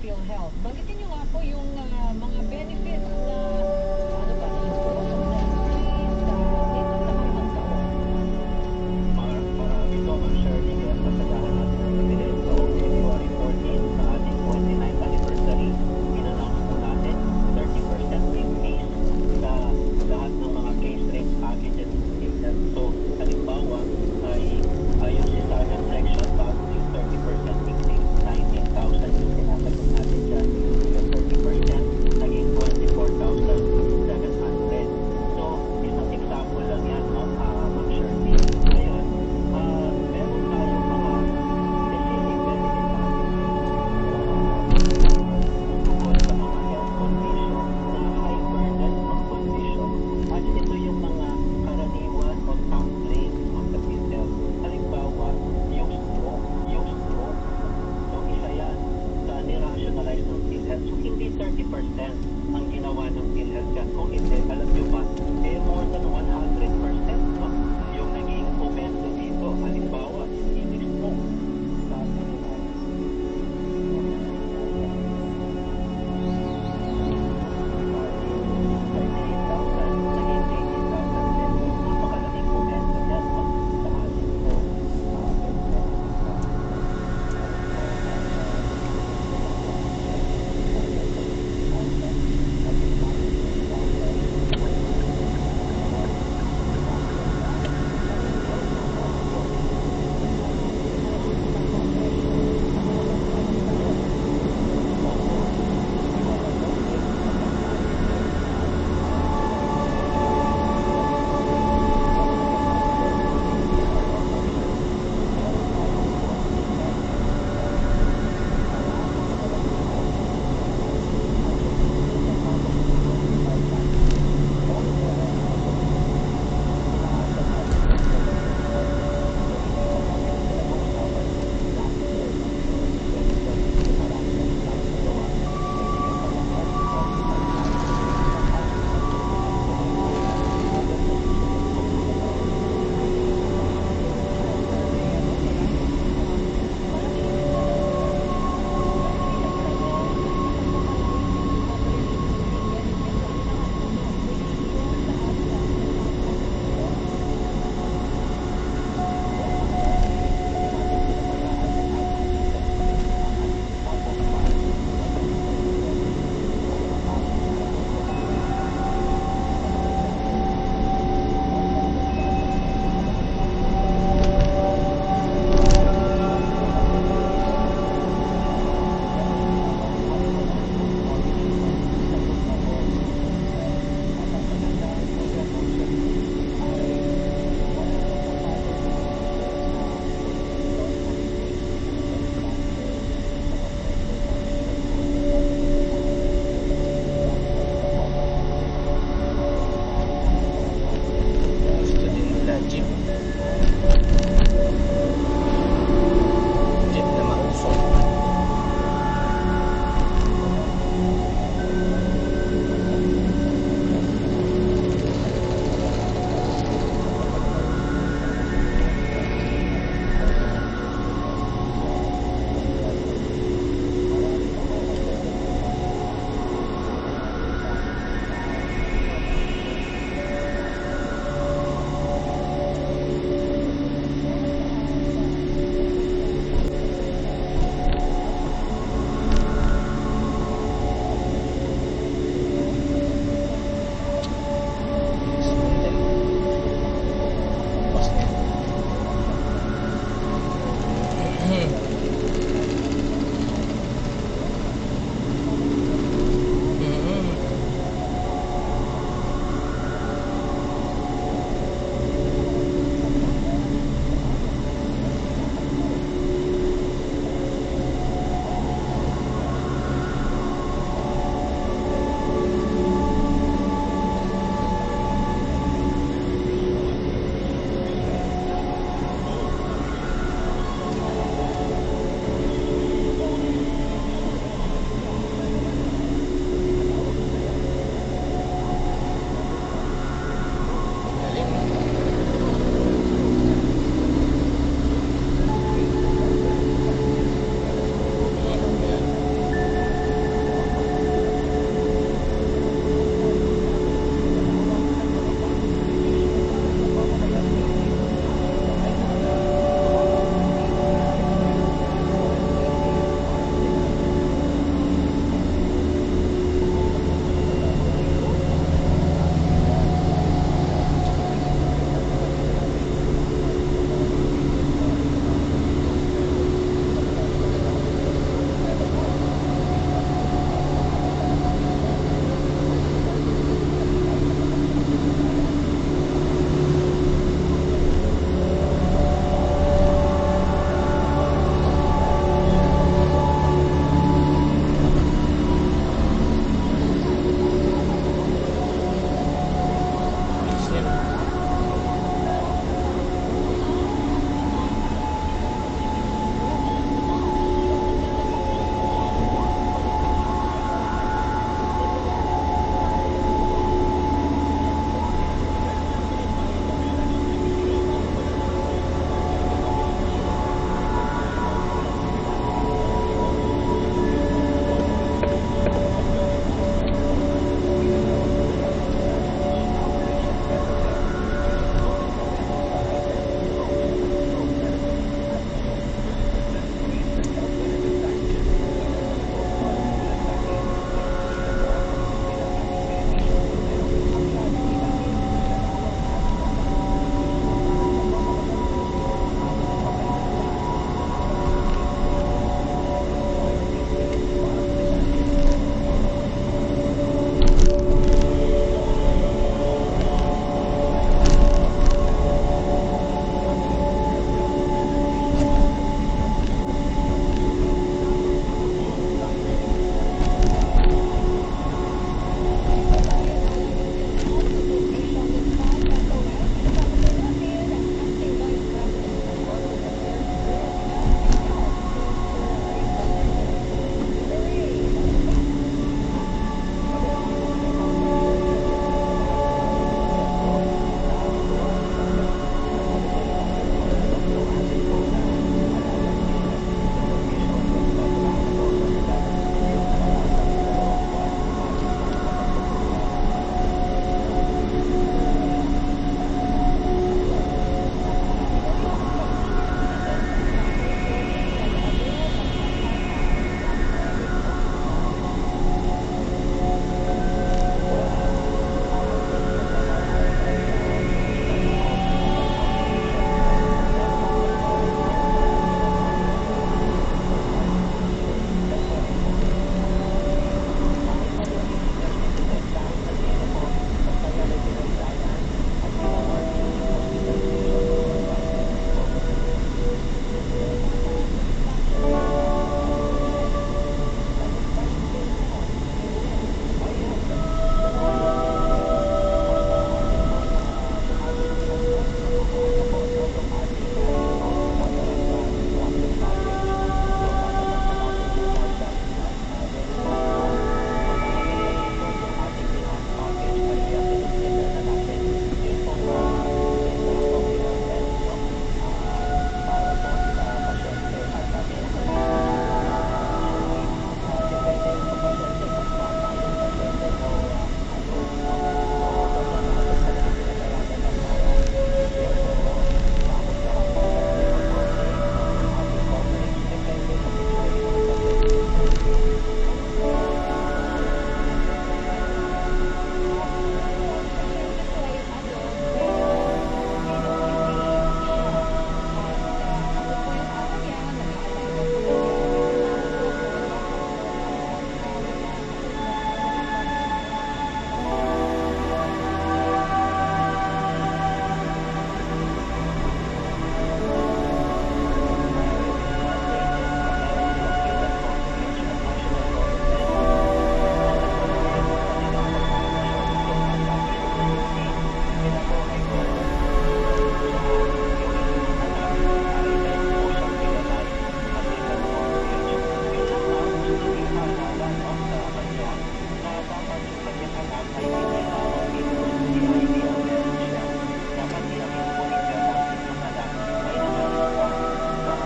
PhilHealth. Banggitin niyo nga po yung mga benefits na ano ba, na-improve, na-increase nitong nakaraang taon. Marami po, Ma'am Shirley, kaya pasagahan natin ang pagdilis. Noong February 14 sa ating 29th anniversary, in-announce po natin 30% increase sa lahat ng mga case rate packages sa PhilHealth. So, halimbawa, ay yung cesarean section, bago yung 30% increase, 19,000 yung sinasagot natin dyan. Yung 30%, naging 24,700. So, isang example lang yan, no? Ma'am Shirley. Ngayon, meron tayong mga specific benefit packages tungkol sa mga health condition na high burden of condition. At ito yung mga karaniwan o top claims of the PhilHealth. Halimbawa, yung stroke. So, isa yan sa nirationalize ng PhilHealth. So, hindi 30% ang ginawa ng PhilHealth yan. Kung hindi, alam nyo ba,